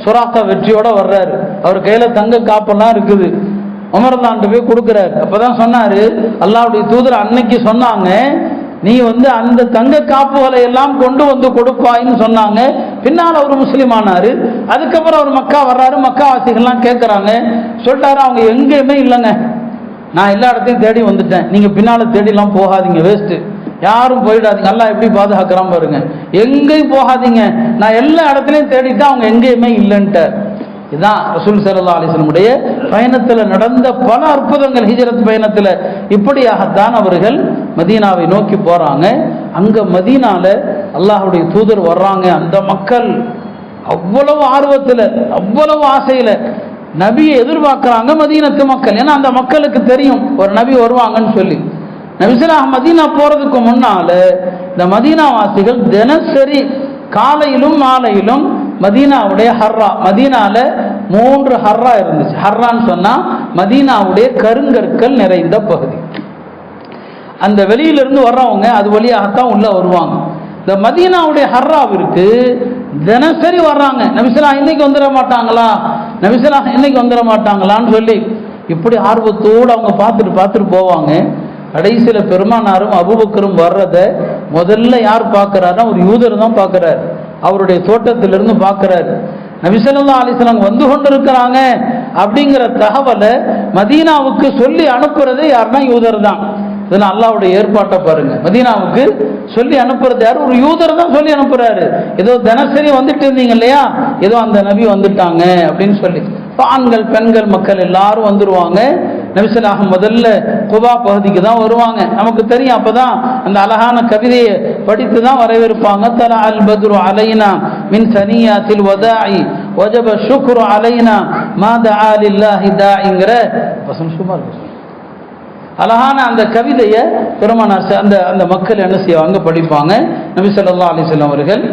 சுராக்கா வெற்றியோட வர்றாரு, அவர் கையில தங்க காப்பெல்லாம் இருக்குது. உமர்தான் போய் கொடுக்கிறாரு. அப்பதான் சொன்னாரு, அல்லாஹ்வுடைய தூதர் அன்னைக்கு சொன்னாங்க, நீ அந்த தங்க காப்புகளை எல்லாம் கொண்டு கொடுப்பாயின்னு சொன்னாங்க. பின்னால் அவர் முஸ்லீம் ஆனாரு. அதுக்கப்புறம் அவர் மக்கா வர்றாரு. மக்காவாசிகள்லாம் கேட்கறாங்க, சொல்லிட்டாரு, அவங்க எங்கேயுமே இல்லைங்க, நான் எல்லா இடத்தையும் தேடி வந்துட்டேன், நீங்க பின்னால தேடிலாம் போகாதீங்க, வேஸ்ட், யாரும் போயிடாதீங்க, அல்லாஹ் எப்படி பாதுகாக்கிறான் பாருங்க, எங்கேயும் போகாதீங்க, நான் எல்லா இடத்துலையும் தேடிட்டு அவங்க எங்கேயுமே இல்லைன்ட்டு. இதுதான் ரசூல் ஸல்லல்லாஹு அலைஹி வஸல்லம் பயணத்தில் நடந்த பல அற்புதங்கள். ஹிஜ்ரத் பயணத்தில் இப்படியாகத்தான் அவர்கள் மதீனாவை நோக்கி போறாங்க. அங்க மதீனால அல்லாஹ்வுடைய தூதர் வர்றாங்க. அந்த மக்கள் அவ்வளவு ஆர்வத்தில், அவ்வளவு ஆசையில் நபியை எதிர்பார்க்குறாங்க மதீனத்து மக்கள். ஏன்னா அந்த மக்களுக்கு தெரியும் ஒரு நபி வருவாங்கன்னு சொல்லி. நபிஸலாஹ் மதீனா போறதுக்கு முன்னால இந்த மதீனா வாசிகள் தினசரி காலையிலும் மாலையிலும் மதீனாவுடைய ஹர்ரா, மதீனால 3 ஹர்ரா இருந்துச்சு. ஹர்ரான்னு சொன்னா மதீனாவுடைய கருங்கற்கள் நிறைந்த பகுதி. அந்த வெளியிலிருந்து வர்றவங்க அது வழியாகத்தான் உள்ள வருவாங்க. இந்த மதீனாவுடைய ஹர்ராவிற்கு தினசரி வர்றாங்க. நபிஸலாஹ் இன்னைக்கு வந்துட மாட்டாங்களா, நபிஸலாஹ் இன்னைக்கு வந்துட மாட்டாங்களான்னு சொல்லி இப்படி ஆர்வத்தோடு அவங்க பார்த்துட்டு போவாங்க. கடைசியில் பெருமானாரும் அபூபக்கரும் வர்றத முதல்ல யார் பார்க்கிறாருன்னா ஒரு யூதர் தான் பார்க்கிறார். அவருடைய தோட்டத்திலிருந்து பார்க்கிறாரு. நபி ஸல்லல்லாஹு அலைஹி வஸல்லம் வந்து கொண்டிருக்கிறாங்க அப்படிங்கிற தகவலை மதீனாவுக்கு சொல்லி அனுப்புறது யாருன்னா யூதர் தான். இதெல்லாம் அல்லாஹ்வுடைய ஏற்பாட்டை பாருங்க. மதீனாவுக்கு சொல்லி அனுப்புறது யாரு? ஒரு யூதர் தான் சொல்லி அனுப்புறாரு. ஏதோ தினசரி வந்துட்டு இருந்தீங்க இல்லையா, ஏதோ அந்த நபி வந்துட்டாங்க அப்படின்னு சொல்லி ஆண்கள் பெண்கள் மக்கள் எல்லாரும் வந்துருவாங்க. நபிஸலாஹ் முதல்ல குபா பகுதிக்கு தான் வருவாங்க. நமக்கு தெரியும், அப்பதான் அந்த அழகான கவிதையை படித்து தான் வரவேற்பாங்க. தலா அல் பத்ரு அலைனா மின் சனியாத்தில் வதாஇ வஜப ஷுக்ரு அலைனா மா தஆ லில்லாஹி தாஇங்கற சுமார் அழகான அந்த கவிதையை பெருமானார் அந்த மக்கள் என்ன செய்வாங்க, படிப்பாங்க. நபி ஸல்லல்லாஹு அலைஹி வஸல்லம் அவர்கள்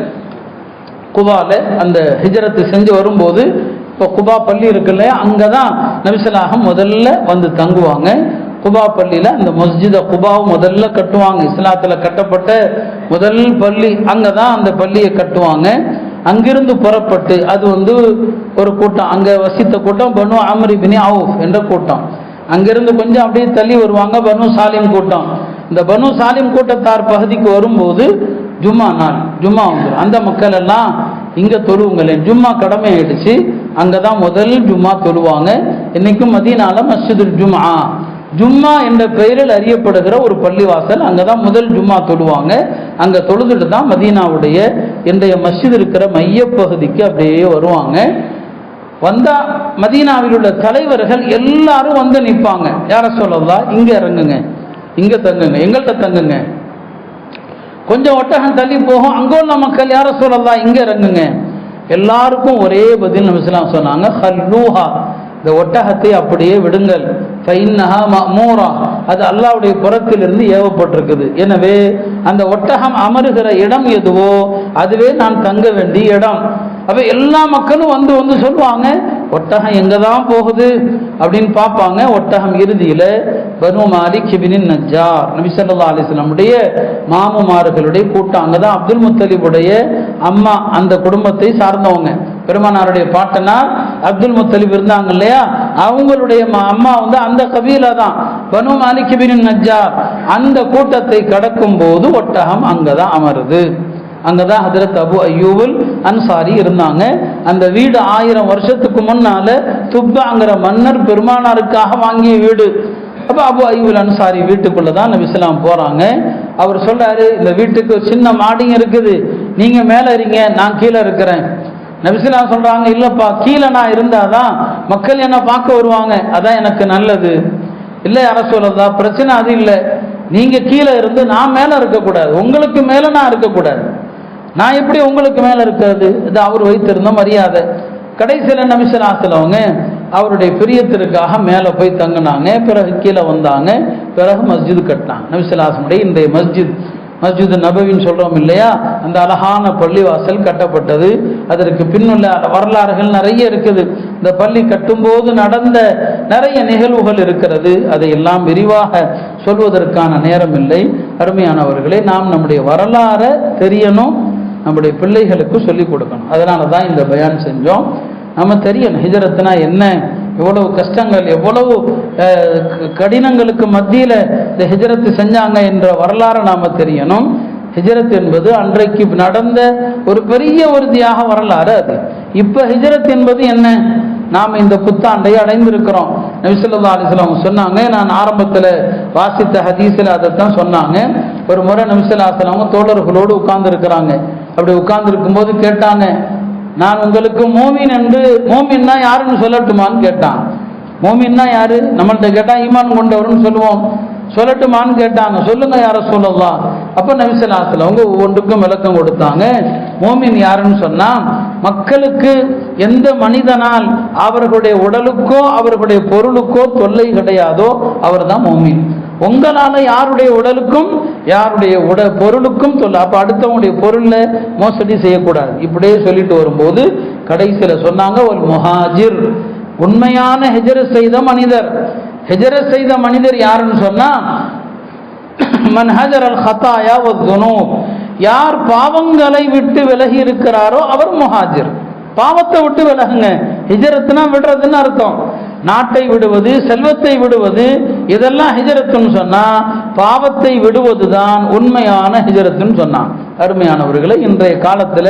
குபால அந்த ஹிஜ்ரத் செஞ்சு வரும்போது, இப்போ குபா பள்ளி இருக்கு இல்லையா, அங்கே தான் நபிஸலாஹ் முதல்ல வந்து தங்குவாங்க. குபா பள்ளியில் அந்த மஸ்ஜிதை குபாவும் முதல்ல கட்டுவாங்க. இஸ்லாத்தில் கட்டப்பட்ட முதல் பள்ளி அங்கே தான் அந்த பள்ளியை கட்டுவாங்க. அங்கிருந்து புறப்பட்டு அது ஒரு கூட்டம், அங்கே வசித்த கூட்டம் பனு அம்ர் இப்னு அவுஃப் என்ற கூட்டம். அங்கிருந்து கொஞ்சம் அப்படியே தள்ளி வருவாங்க பனு சாலிம் கூட்டம். இந்த பனு சாலிம் கூட்டத்தார் பகுதிக்கு வரும்போது ஜும்மா நாள், ஜும்மா வந்துடும். அந்த மக்கள் எல்லாம் இங்கே தொழுவுங்களேன், ஜும்மா கடமை ஆயிடுச்சு. அங்கே தான் முதல் ஜும்மா தொழுவாங்க. இன்னைக்கும் மதீனால மஸ்ஜிதுல் ஜும்ஆ, ஜும்மா என்ற பெயரில் அறியப்படுகிற ஒரு பள்ளிவாசல், அங்கே தான் முதல் ஜும்மா தொழுவாங்க. அங்கே தொழுதுட்டு தான் மதீனாவுடைய இன்றைய மஸ்ஜித் இருக்கிற மையப்பகுதிக்கு அப்படியே வருவாங்க. வந்தா மதீனாவில் உள்ள தலைவர்கள் எல்லாரும் வந்து நிற்பாங்க. யார சொல்லலாம், இங்க இறங்குங்க, இங்க தங்குங்க, எங்கள்கிட்ட தங்குங்க. கொஞ்சம் ஒட்டகம் தள்ளி போகும், அங்க உள்ள மக்கள் யார சொல்லலாம், இங்க இறங்குங்க. எல்லாருக்கும் ஒரே பதில் நபி ஸல்லல்லாஹு அலைஹி வஸல்லம் சொன்னாங்க, ஹல்லூஹா, இந்த ஒட்டகத்தை அப்படியே விடுங்கள், ஃபைன்னஹா மஅமூரா, அது அல்லாஹ்வுடைய புறத்திலிருந்து ஏவப்பட்டிருக்குது. எனவே அந்த ஒட்டகம் அமருகிற இடம் எதுவோ அதுவே நான் தங்க வேண்டிய இடம். அப்ப எல்லா மக்களும் வந்து சொல்லுவாங்க, ஒட்டகம் எங்க தான் போகுது அப்படின்னு பார்ப்பாங்க. ஒட்டகம் இறுதியில பனு மாலிக் இப்னு நஜ்ஜார், நபி ஸல்லல்லாஹு அலைஹி வஸல்லமுடைய மாமுமார்களுடைய கூட்டம். அங்கதான் அப்துல் முத்தலிபுடைய அம்மா, அந்த குடும்பத்தை சார்ந்தவங்க. பெருமானாருடைய பாட்டனார் அப்துல் முத்தலிப் இருந்தாங்க இல்லையா, அவங்களுடைய அம்மா அந்த கபீலா தான் பனு மாலிக் இப்னு நஜ்ஜார். அந்த கூட்டத்தை கடக்கும் போது ஒட்டகம் அங்கதான் அமருது. அங்கதான் ஹஜ்ரத் அபு அய்யூபுல் அன்சாரி இருந்தாங்க. அந்த வீடு 1000 வருஷத்துக்கு முன்னால துப்பாங்கிற மன்னர் பெருமானாருக்காக வாங்கிய வீடு. அப்ப அபு அய்யூபுல் அன்சாரி வீட்டுக்குள்ளதான் நபி ஸல்லல்லாஹு போறாங்க. அவர் சொல்றாரு, இந்த வீட்டுக்கு சின்ன மாடிங்க இருக்குது, நீங்க மேல இருங்க, நான் கீழே இருக்கிறேன். நபி ஸல்லல்லாஹு சொல்றாங்க, இல்லப்பா, கீழே நான் இருந்தாதான் மக்கள் என்ன பார்க்க வருவாங்க, அதான் எனக்கு நல்லது. இல்லை யார சொல்லதா, பிரச்சனை அது இல்லை, நீங்க கீழே இருந்து நான் மேல இருக்கக்கூடாது, உங்களுக்கு மேல நான் இருக்கக்கூடாது, நான் எப்படி உங்களுக்கு மேல இருக்கிறது, இது அவர் வைத்திருந்த மரியாதை. கடைசியில் நபி ஸல்லல்லாஹு அலைஹி வஸல்லம் அவருடைய பிரியத்திற்காக மேலே போய் தங்கினாங்க. பிறகு கீழே வந்தாங்க. பிறகு மஸ்ஜித் கட்டினாங்க. நபி ஸல்லல்லாஹு அலைஹி வஸல்லம் இன்றைய மஸ்ஜித் நபவின்னு சொல்றோம் இல்லையா, அந்த அழகான பள்ளிவாசல் கட்டப்பட்டது. அதற்கு பின்னுள்ள வரலாறுகள் நிறைய இருக்குது. இந்த பள்ளி கட்டும்போது நடந்த நிறைய நிகழ்வுகள் இருக்கிறது. அதையெல்லாம் விரிவாக சொல்வதற்கான நேரம் இல்லை. அருமையானவர்களே, நாம் நம்முடைய வரலாறை தெரியணும், நம்முடைய பிள்ளைகளுக்கு சொல்லிக் கொடுக்கணும். அதனால தான் இந்த பயான் செஞ்சோம். நம்ம தெரியணும் ஹிஜ்ரத்னா என்ன, எவ்வளவு கஷ்டங்கள், எவ்வளவு கடினங்களுக்கு மத்தியில் இந்த ஹிஜ்ரத் செஞ்சாங்க என்ற வரலாறு நாம தெரியணும். ஹிஜ்ரத் என்பது அன்றைக்கு நடந்த ஒரு பெரிய ஒரு தியாக வரலாறு. அது இப்ப ஹிஜ்ரத் என்பது என்ன, நாம் இந்த புத்தாண்டை அடைந்திருக்கிறோம். நபி ஸல்லல்லாஹு அலைஹி வஸல்லம் சொன்னாங்க, நான் ஆரம்பத்தில் வாசித்த ஹதீஸில் அதைத்தான் சொன்னாங்க. ஒரு முறை நபி ஸல்லல்லாஹு அலைஹி வஸல்லம் தோழர்களோடு உட்கார்ந்து இருக்கிறாங்க. அப்படி உட்கார்ந்து இருக்கும்போது கேட்டாங்க, நான் உங்களுக்கு மோமின் என்று, மோமின்னா யாருன்னு சொல்லட்டுமான்னு கேட்டான். மோமின்னா யாரு, நம்மள்கிட்ட கேட்டா ஈமான் கொண்டவர்னு சொல்லுவோம், சொல்லட்டுமான்னு கேட்டாங்க. சொல்லுங்க யார சொல்லலாம். அப்ப நபி ஸல்லல்லாஹு அலைஹி வஸல்லம் அவங்க ஒவ்வொன்றுக்கும் விளக்கம் கொடுத்தாங்க. மோமின் யாருன்னு சொன்னா, மக்களுக்கு எந்த மனிதனால் அவர்களுடைய உடலுக்கோ அவர்களுடைய பொருளுக்கோ தொல்லை கிடையாதோ அவர் தான் மோமின். உங்களால யாருடைய உடலுக்கும் யாருடைய பொருளுக்கும் தொல்லை. அப்ப அடுத்தவங்களுடைய பொருள்ல மோசடி செய்யக்கூடாது. இப்படியே சொல்லிட்டு வரும்போது கடைசியில சொன்னாங்க, ஒரு முஹாஜிர், உண்மையான ஹிஜ்ரத் செய்த மனிதர். ஹிஜ்ரத் செய்த மனிதர் யாருன்னு சொன்னா, மன் ஹஜரல் ஹதாயா வஸ்ஸுனூப், யார் பாவங்களை விட்டு விலகி இருக்கிறாரோ அவர் முஹாஜிர். பாவத்தை விட்டு விலகுங்க. ஹிஜ்ரத்னா விடுறதுன்னு அர்த்தம். நாட்டை விடுவது, செல்வத்தை விடுவது, இதெல்லாம் ஹிஜ்ரத்துன்னு சொன்னா பாவத்தை விடுவதுதான் உண்மையான ஹிஜ்ரத்துன்னு சொன்னான். அருமையானவர்களே, இன்றைய காலத்துல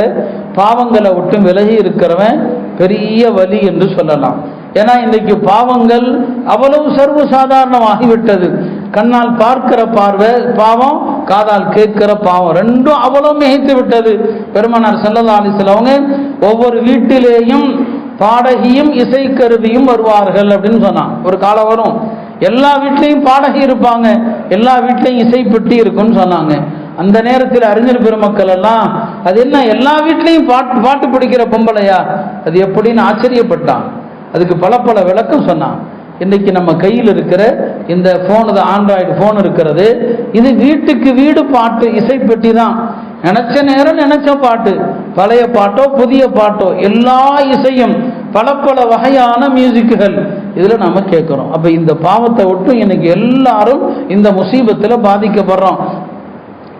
பாவங்களை விட்டு விலகி இருக்கிறவன் பெரிய வலி என்று சொல்லலாம். ஏன்னா இன்றைக்கு பாவங்கள் அவ்வளவு சர்வ சாதாரணமாகிவிட்டது. கண்ணால் பார்க்கிற பார்வை பாவம், காதால் கேட்கிற பாவம், ரெண்டும் அவ்வளவு மிகைத்து விட்டது. பெருமானார் ஸல்லல்லாஹு அலைஹி வஸல்லம் அவங்க ஒவ்வொரு வீட்டிலேயும் பாடகியும் இசைக்கருவியும் வருவார்கள் அப்படின்னு சொன்னான். ஒரு காலம் வரும், எல்லா வீட்லையும் பாடகி இருப்பாங்க, எல்லா வீட்லையும் இசை பெட்டி இருக்குன்னு சொன்னாங்க. அந்த நேரத்தில் அறிஞர் பெருமக்கள் எல்லாம், அது என்ன எல்லா வீட்லையும் பாட்டு பிடிக்கிற பொம்பளையா, அது எப்படின்னு ஆச்சரியப்பட்டான். அதுக்கு பல பல விளக்கம் சொன்னான். இன்னைக்கு நம்ம கையில் இருக்கிற இந்த போன், ஆண்ட்ராய்டு போன் இருக்கிறது, இது வீட்டுக்கு வீடு பாட்டு இசை பெட்டி தான். நினைச்ச நேரம் நினைச்ச பாட்டு, பழைய பாட்டோ புதிய பாட்டோ, எல்லா இசையும் பல பல வகையான மியூசிக்குகள் இதுல நம்ம கேட்கிறோம். அப்ப இந்த பாவத்தை விட்டு இன்னைக்கு எல்லாரும் இந்த முசீபத்துல பாதிக்கப்படுறோம்.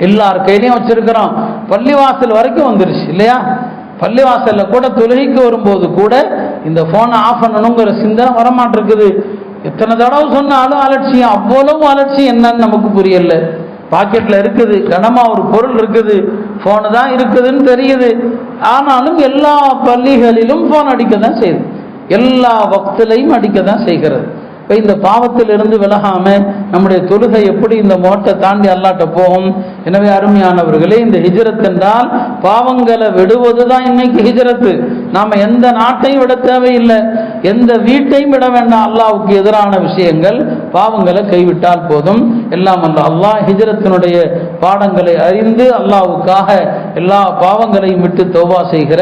எல்லார் கையிலையும் வச்சிருக்கிறோம். பள்ளிவாசல் வரைக்கும் வந்துருச்சு இல்லையா? பள்ளிவாசல்ல கூட தொழுகைக்கு வரும்போது கூட இந்த போனை ஆஃப் பண்ணணுங்கிற சிந்தனை வரமாட்டிருக்குது. எத்தனை தடவை சொன்னாலும் அலட்சியம், அவ்வளவு அலட்சியம் என்னன்னு நமக்கு புரியல. பாக்கெட்ல இருக்குது, கனமா ஒரு பொருள் இருக்குது, போனு தான் இருக்குதுன்னு தெரியுது. ஆனாலும் எல்லா பள்ளிகளிலும் போன் அடிக்க தான் செய்யுது, எல்லா வக்திலையும் அடிக்க தான் செய்கிறது. இப்போ இந்த பாவத்திலிருந்து விலகாம நம்முடைய தொழுகை எப்படி இந்த மோட்டை தாண்டி அல்லாட்ட போகும்? எனவே அருமையானவர்களே, இந்த ஹிஜ்ரத் என்றால் பாவங்களை விடுவது தான் இன்னைக்கு ஹிஜ்ரத்து. நாம எந்த நாட்டையும் விட தேவையில்லை, எந்த வீட்டையும் விட வேண்டாம். அல்லாஹ்வுக்கு எதிரான விஷயங்கள், பாவங்களை கைவிட்டால் போதும். எல்லாம் அல்ல அல்லாஹ் ஹிஜ்ரத்தினுடைய பாடங்களை அறிந்து அல்லாஹ்வுக்காக எல்லா பாவங்களையும் விட்டு தௌபா செய்கிற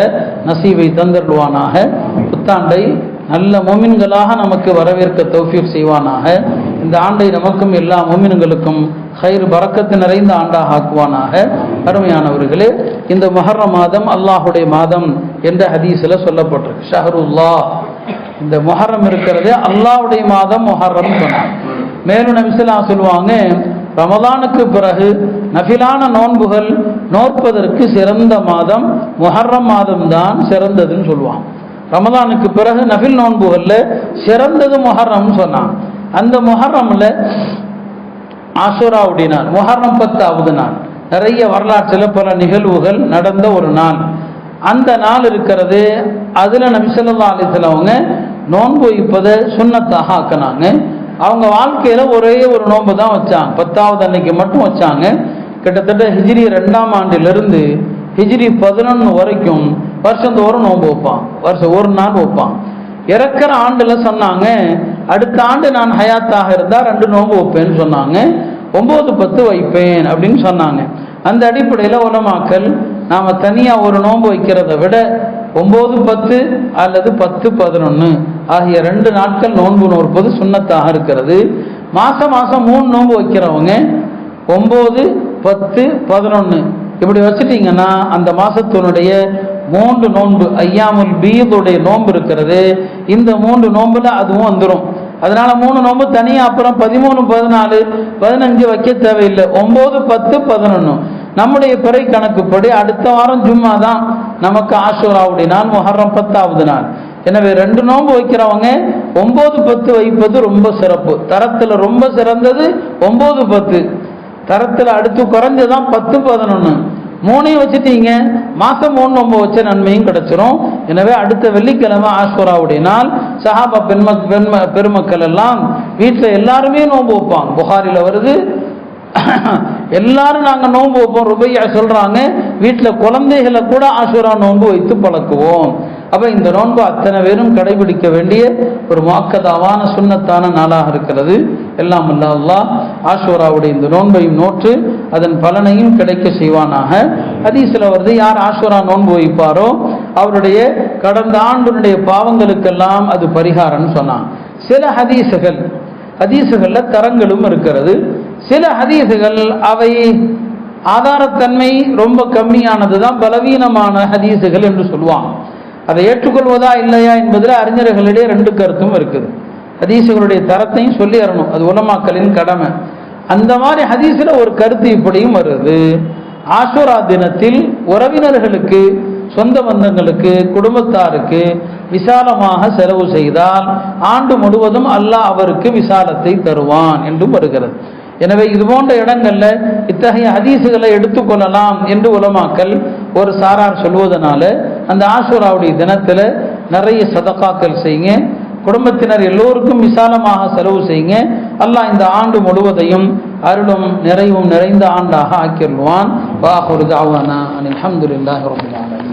நசீபை தந்தருவானாக. புத்தாண்டை நல்ல மோமின்களாக நமக்கு வரவேற்க தௌஃபீக் செய்வானாக. இந்த ஆண்டை நமக்கும் எல்லா மோமின்களுக்கும் ஹைர் பரக்கத்து நிறைந்த ஆண்டாக ஆக்குவானாக. அருமையானவர்களே, இந்த முஹர்ரம் மாதம் அல்லாஹுடைய மாதம் என்ற ஹதீஸில் சொல்லப்பட்டிருக்கு. ஷஹருல்லாஹ், இந்த முஹர்ரம் இருக்கிறதே அல்லாஹுடைய மாதம் முஹர்ரம் சொன்னாங்க. மேலும் நபி ஸல்லல்லாஹு அலைஹி வஸல்லம் சொல்லுவாங்க, ரமதானுக்கு பிறகு நஃபிலான நோன்புகள் நோற்பதற்கு சிறந்த மாதம் முஹர்ரம் மாதம் தான் சிறந்ததுன்னு சொல்லுவாங்க. ரமதானுக்கு பிறகு நஃபில் நோன்புகள்ல சிறந்தது முஹர்ரம்னு சொன்னான். அந்த முஹர்ரம்ல ஆஷூராவுடைய நாள், முஹர்ரம் 10வது நாள், நிறைய வரலாற்றில் பல நிகழ்வுகள் நடந்த ஒரு நாள். அந்த நாள் இருக்கிறது, அதுல நபி ஸல்லல்லாஹு அலைஹி வஸல்லம் அவங்க நோன்பு வைப்பதை சுன்னத்தாக ஆக்கினாங்க. அவங்க வாழ்க்கையில ஒரே ஒரு நோன்பு தான் வச்சாங்க, 10வது அன்னைக்கு மட்டும் வச்சாங்க. கிட்டத்தட்ட ஹிஜ்ரி 2ஆம் ஆண்டிலிருந்து ஹிஜ்ரி 11 வரைக்கும் வருஷந்தோறும் நோன்பு வைப்பான், வருஷம் ஒரு நாள் வைப்பான். இறக்கிற ஆண்டுல சொன்னாங்க, அடுத்த ஆண்டு நான் ஹயாத்தாக இருந்தா 2 நோன்பு வைப்பேன்னு சொன்னாங்க. 9, 10 வைப்பேன் அப்படின்னு சொன்னாங்க. அந்த அடிப்படையில் உலமாக்கள் நாம தனியா ஒரு நோன்பு வைக்கிறத விட 9, 10 அல்லது 10, 11 ஆகிய 2 நாட்கள் நோன்பு நோற்பது சுன்னத்தாக இருக்கிறது. மாசம் 3 நோன்பு வைக்கிறவங்க 9, 10, 11 இப்படி வச்சுட்டீங்கன்னா அந்த மாசத்தினுடைய 3 நோன்பு ஐயாமுல் பீதுடைய நோன்பு இருக்கிறது, இந்த 3 நோன்புல அதுவும் வந்துடும். அதனால 3 நோன்பு தனியா அப்புறம் 13, 14, 15 வைக்க தேவையில்லை. 9, 10, 11 நம்முடைய பிறை கணக்குப்படி அடுத்த வாரம் ஜும்மா தான் நமக்கு ஆஷூராவுடைய நாள், முஹர்ரம் 10வது நாள். எனவே 2 நோன்பு வைக்கிறவங்க 9, 10 வைப்பது ரொம்ப சிறப்பு. தரத்துல ரொம்ப சிறந்தது 9, 10, தரத்துல அடுத்து குறைஞ்சதான் 10, 11. 3ஐயும் வச்சுட்டீங்க, மாசம் 3 நோன்பு வச்ச நன்மையும் கிடைச்சிரும். எனவே அடுத்த வெள்ளிக்கிழமை ஆஷூராவுடைய நாள் சஹாபா பெருமக்கள் எல்லாம் வீட்டில் எல்லாருமே நோன்பு வைப்பாங்க. புகாரில வருது, எல்லாரும் நாங்க நோன்பு வைப்போம். ருபையா சொல்றாங்க, வீட்டில் குழந்தைகளை கூட ஆஷூரா நோன்பு வைத்து பழக்குவோம். அப்ப இந்த நோன்பு அத்தனை பேரும் கடைபிடிக்க வேண்டிய ஒரு முஅக்கதாவான சுன்னத்தான நாளாக இருக்கிறது. எல்லாம் அல்லாஹ் ஆஷூராவுடைய இந்த நோன்பையும் நோற்று அதன் பலனையும் கிடைக்க செய்வானாக. ஹதீஸில் வருது, யார் ஆஷூரா நோன்பு வைப்பாரோ அவருடைய கடந்த ஆண்டினுடைய பாவங்களுக்கெல்லாம் அது பரிகாரம்னு சொன்னான். சில ஹதீஸுகள்ல தரங்களும் இருக்கிறது. சில ஹதீஸுகள் அவை ஆதாரத்தன்மை ரொம்ப கம்மியானது தான், பலவீனமான ஹதீஸுகள் என்று சொல்லுவாங்க. அதை ஏற்றுக்கொள்வதா இல்லையா என்பதில் அறிஞர்களிடையே ரெண்டு கருத்தும் இருக்குது. ஹதீஸுகளுடைய தரத்தையும் சொல்லி வரணும், அது உலமாக்களின் கடமை. அந்த மாதிரி ஹதீஸில் ஒரு கருத்து இப்படியும் வருது, ஆஷூரா தினத்தில் உறவினர்களுக்கு, சொந்த பந்தங்களுக்கு, குடும்பத்தாருக்கு விசாலமாக செலவு செய்தால் ஆண்டு முழுவதும் அல்லாஹ் அவருக்கு விசாலத்தை தருவான் என்றும் வருகிறது. எனவே இது போன்ற இடங்கள்ல இத்தகைய ஹதீஸுகளை எடுத்துக்கொள்ளலாம் என்று உலமாக்கள் ஒரு சாரார் சொல்வதனால அந்த ஆஷூராவுடைய தினத்துல நிறைய சதகாக்கள் செய்யுங்க, குடும்பத்தினர் எல்லோருக்கும் விசாலமாக செலவு செய்யுங்க. அல்லாஹ் இந்த ஆண்டு முழுவதையும் அருளும் நிறைவும் நிறைந்த ஆண்டாக ஆக்கிடுவான். வாஹிரு தஅவானா அல்ஹம்துலில்லாஹி ரப்பில் ஆலமீன்.